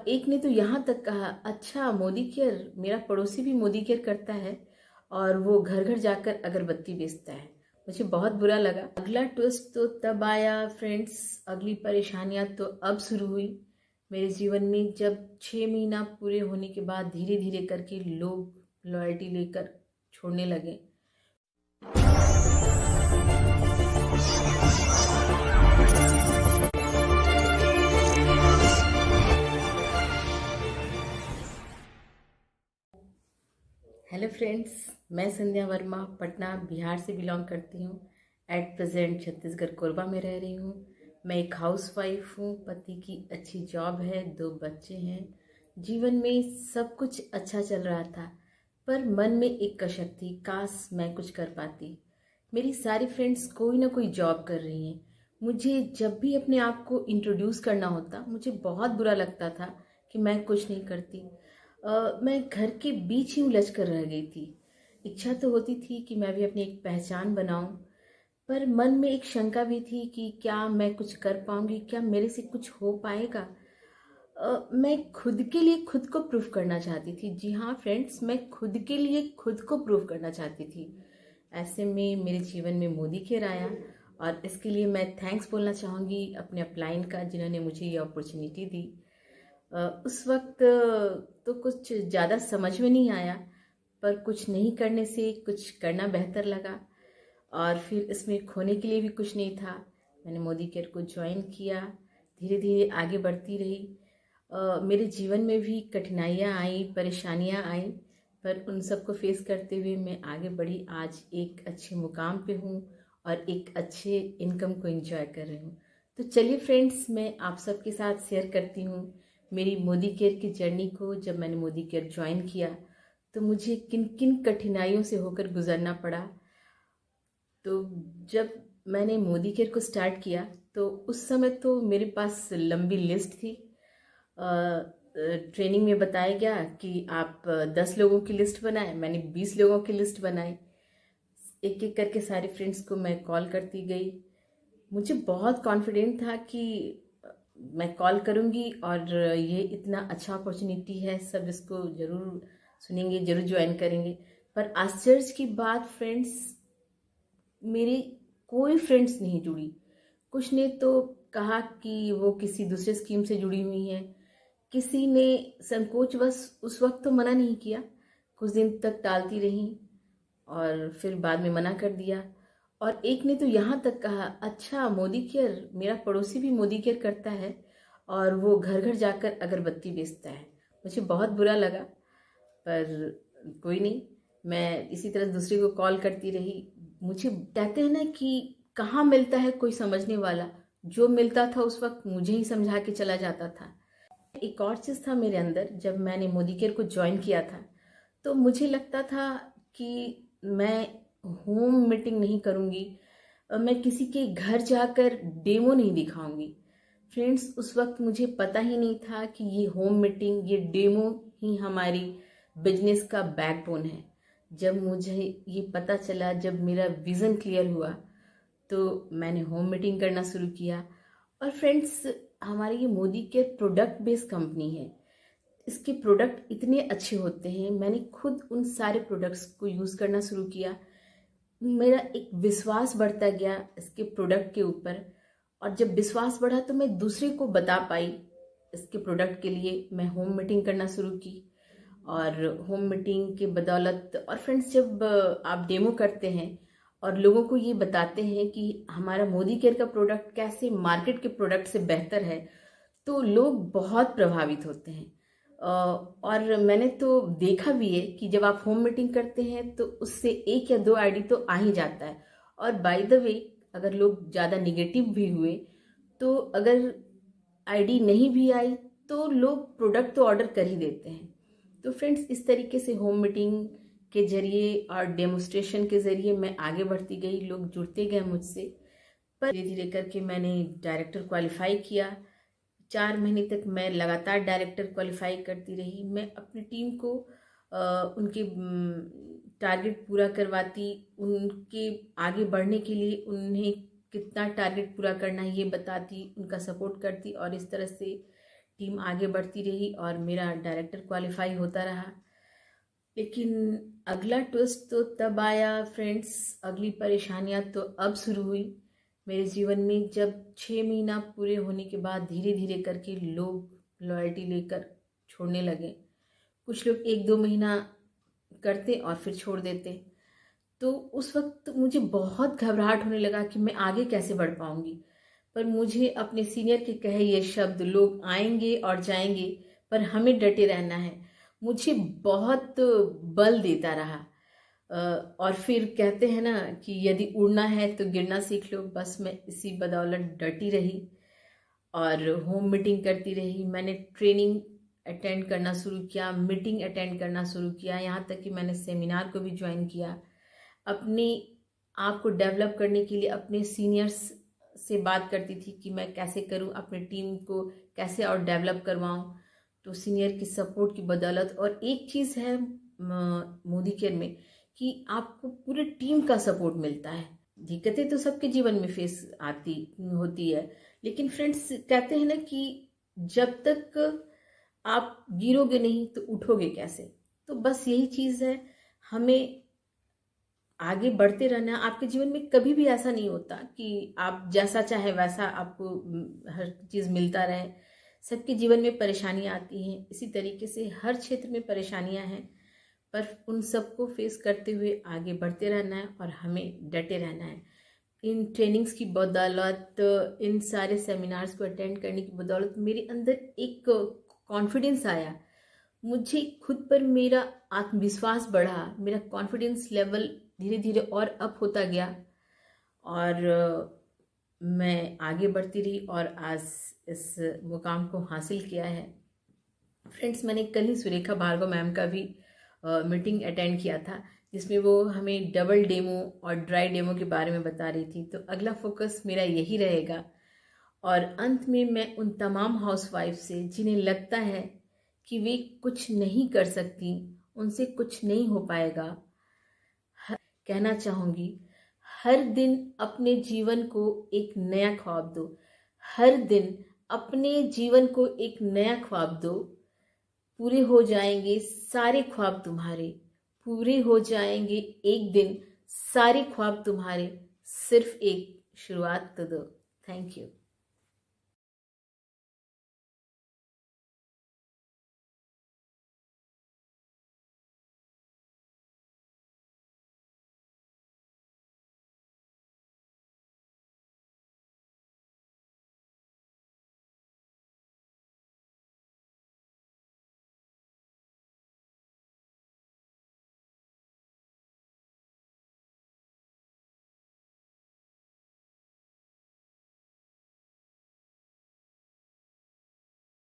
एक ने तो यहाँ तक कहा, अच्छा मोदी केयर, मेरा पड़ोसी भी मोदी केयर करता है और वो घर घर जाकर अगरबत्ती बेचता है। मुझे बहुत बुरा लगा। अगला ट्विस्ट तो तब आया फ्रेंड्स, अगली परेशानियां तो अब शुरू हुई मेरे जीवन में, जब 6 महीना पूरे होने के बाद धीरे धीरे करके लोग लॉयल्टी लेकर छोड़ने लगे। हेलो फ्रेंड्स, मैं संध्या वर्मा पटना बिहार से बिलोंग करती हूँ। एट प्रेजेंट छत्तीसगढ़ कोरबा में रह रही हूँ। मैं एक हाउसवाइफ हूँ, पति की अच्छी जॉब है, 2 बच्चे हैं। जीवन में सब कुछ अच्छा चल रहा था, पर मन में एक कसक थी, काश मैं कुछ कर पाती। मेरी सारी फ्रेंड्स कोई ना कोई जॉब कर रही हैं। मुझे जब भी अपने आप को इंट्रोड्यूस करना होता, मुझे बहुत बुरा लगता था कि मैं कुछ नहीं करती। मैं घर के बीच ही उलझ कर रह गई थी। इच्छा तो होती थी कि मैं भी अपनी एक पहचान बनाऊं, पर मन में एक शंका भी थी कि क्या मैं कुछ कर पाऊंगी, क्या मेरे से कुछ हो पाएगा। मैं खुद के लिए खुद को प्रूव करना चाहती थी। जी हाँ फ्रेंड्स, मैं खुद के लिए खुद को प्रूव करना चाहती थी। ऐसे में मेरे जीवन में मोदी केयर आया और इसके लिए मैं थैंक्स बोलना चाहूँगी अपने अपलाइन का, जिन्होंने मुझे ये अपॉर्चुनिटी दी। उस वक्त तो कुछ ज़्यादा समझ में नहीं आया, पर कुछ नहीं करने से कुछ करना बेहतर लगा और फिर इसमें खोने के लिए भी कुछ नहीं था। मैंने मोदी केयर को ज्वाइन किया, धीरे धीरे आगे बढ़ती रही। मेरे जीवन में भी कठिनाइयाँ आई, परेशानियाँ आई, पर उन सबको फेस करते हुए मैं आगे बढ़ी। आज एक अच्छे मुकाम पे हूँ और एक अच्छे इनकम को एंजॉय कर रही हूँ। तो चलिए फ्रेंड्स, मैं आप सबके साथ शेयर करती हूँ मेरी मोदी केयर की जर्नी को। जब मैंने मोदी केयर ज्वाइन किया तो मुझे किन किन कठिनाइयों से होकर गुजरना पड़ा। तो जब मैंने मोदी केयर को स्टार्ट किया तो उस समय तो मेरे पास लंबी लिस्ट थी। ट्रेनिंग में बताया गया कि आप 10 लोगों की लिस्ट बनाएं। मैंने 20 लोगों की लिस्ट बनाई। एक एक करके सारे फ्रेंड्स को मैं कॉल करती गई। मुझे बहुत कॉन्फिडेंट था कि मैं कॉल करूंगी और ये इतना अच्छा अपॉर्चुनिटी है, सब इसको ज़रूर सुनेंगे, ज़रूर ज्वाइन करेंगे। पर आश्चर्य की बात फ्रेंड्स, मेरी कोई फ्रेंड्स नहीं जुड़ी। कुछ ने तो कहा कि वो किसी दूसरे स्कीम से जुड़ी हुई हैं, किसी ने संकोचवश उस वक्त तो मना नहीं किया, कुछ दिन तक टालती रहीं और फिर बाद में मना कर दिया। और एक ने तो यहाँ तक कहा, अच्छा मोदी केयर, मेरा पड़ोसी भी मोदी केयर करता है और वो घर घर जाकर अगरबत्ती बेचता है। मुझे बहुत बुरा लगा, पर कोई नहीं, मैं इसी तरह दूसरे को कॉल करती रही। मुझे कहते हैं ना कि कहाँ मिलता है कोई समझने वाला, जो मिलता था उस वक्त मुझे ही समझा के चला जाता था। एक और चीज़ था मेरे अंदर, जब मैंने मोदी केयर को ज्वाइन किया था तो मुझे लगता था कि मैं होम मीटिंग नहीं करूँगी, मैं किसी के घर जाकर डेमो नहीं दिखाऊंगी। फ्रेंड्स, उस वक्त मुझे पता ही नहीं था कि ये होम मीटिंग, ये डेमो ही हमारी बिजनेस का बैकबोन है। जब मुझे ये पता चला, जब मेरा विज़न क्लियर हुआ, तो मैंने होम मीटिंग करना शुरू किया। और फ्रेंड्स, हमारी ये Modi care product based company है। इसके प्रोडक्ट इतने अच्छे होते हैं, मैंने खुद उन सारे प्रोडक्ट्स को यूज़ करना शुरू किया। मेरा एक विश्वास बढ़ता गया इसके प्रोडक्ट के ऊपर, और जब विश्वास बढ़ा तो मैं दूसरे को बता पाई इसके प्रोडक्ट के लिए। मैं होम मीटिंग करना शुरू की और होम मीटिंग के बदौलत, और फ्रेंड्स, जब आप डेमो करते हैं और लोगों को ये बताते हैं कि हमारा मोदी केयर का प्रोडक्ट कैसे मार्केट के प्रोडक्ट से बेहतर है, तो लोग बहुत प्रभावित होते हैं। और मैंने तो देखा भी है कि जब आप होम मीटिंग करते हैं तो उससे 1 या 2 आईडी तो आ ही जाता है। और बाय द वे, अगर लोग ज़्यादा निगेटिव भी हुए, तो अगर आईडी नहीं भी आई तो लोग प्रोडक्ट तो ऑर्डर कर ही देते हैं। तो फ्रेंड्स, इस तरीके से होम मीटिंग के जरिए और डेमोस्ट्रेशन के जरिए मैं आगे बढ़ती गई, लोग जुड़ते गए मुझसे। पर धीरे धीरे करके मैंने डायरेक्टर क्वालिफाई किया। 4 महीने तक मैं लगातार डायरेक्टर क्वालिफाई करती रही। मैं अपनी टीम को उनके टारगेट पूरा करवाती, उनके आगे बढ़ने के लिए उन्हें कितना टारगेट पूरा करना है ये बताती, उनका सपोर्ट करती, और इस तरह से टीम आगे बढ़ती रही और मेरा डायरेक्टर क्वालिफाई होता रहा। लेकिन अगला ट्विस्ट तो तब आया फ्रेंड्स, अगली परेशानियां तो अब शुरू हुई मेरे जीवन में, जब 6 महीना पूरे होने के बाद धीरे धीरे करके लोग लॉयल्टी लेकर छोड़ने लगे। कुछ लोग 1-2 महीना करते और फिर छोड़ देते। तो उस वक्त मुझे बहुत घबराहट होने लगा कि मैं आगे कैसे बढ़ पाऊंगी। पर मुझे अपने सीनियर के कहे ये शब्द, लोग आएंगे और जाएंगे पर हमें डटे रहना है, मुझे बहुत बल देता रहा। और फिर कहते हैं ना कि यदि उड़ना है तो गिरना सीख लो। बस मैं इसी बदौलत डटी रही और होम मीटिंग करती रही। मैंने ट्रेनिंग अटेंड करना शुरू किया, मीटिंग अटेंड करना शुरू किया, यहाँ तक कि मैंने सेमिनार को भी ज्वाइन किया। अपने आप को डेवलप करने के लिए अपने सीनियर्स से बात करती थी कि मैं कैसे करूं, अपने टीम को कैसे और डेवलप करवाऊं। तो सीनियर की सपोर्ट की बदौलत, और एक चीज़ है मोदी केयर में कि आपको पूरे टीम का सपोर्ट मिलता है। दिक्कतें तो सबके जीवन में फेस आती होती है, लेकिन फ्रेंड्स कहते हैं ना कि जब तक आप गिरोगे नहीं तो उठोगे कैसे। तो बस यही चीज़ है, हमें आगे बढ़ते रहना। आपके जीवन में कभी भी ऐसा नहीं होता कि आप जैसा चाहे वैसा आपको हर चीज़ मिलता रहे। सबके जीवन में परेशानियां आती हैं, इसी तरीके से हर क्षेत्र में परेशानियां हैं, पर उन सबको फेस करते हुए आगे बढ़ते रहना है और हमें डटे रहना है। इन ट्रेनिंग्स की बदौलत, इन सारे सेमिनार्स को अटेंड करने की बदौलत मेरे अंदर एक कॉन्फिडेंस आया। मुझे खुद पर मेरा आत्मविश्वास बढ़ा, मेरा कॉन्फिडेंस लेवल धीरे धीरे और अप होता गया और मैं आगे बढ़ती रही और आज इस मुकाम को हासिल किया है। फ्रेंड्स, मैंने कल ही सुरेखा भार्गव मैम का भी मीटिंग अटेंड किया था, जिसमें वो हमें डबल डेमो और ड्राई डेमो के बारे में बता रही थी। तो अगला फोकस मेरा यही रहेगा। और अंत में मैं उन तमाम हाउसवाइफ से जिन्हें लगता है कि वे कुछ नहीं कर सकती, उनसे कुछ नहीं हो पाएगा, कहना चाहूँगी, हर दिन अपने जीवन को एक नया ख्वाब दो। हर दिन अपने जीवन को एक नया ख्वाब दो। पूरे हो जाएंगे सारे ख्वाब तुम्हारे, पूरे हो जाएंगे एक दिन सारे ख्वाब तुम्हारे। सिर्फ एक शुरुआत तो दो। Thank you.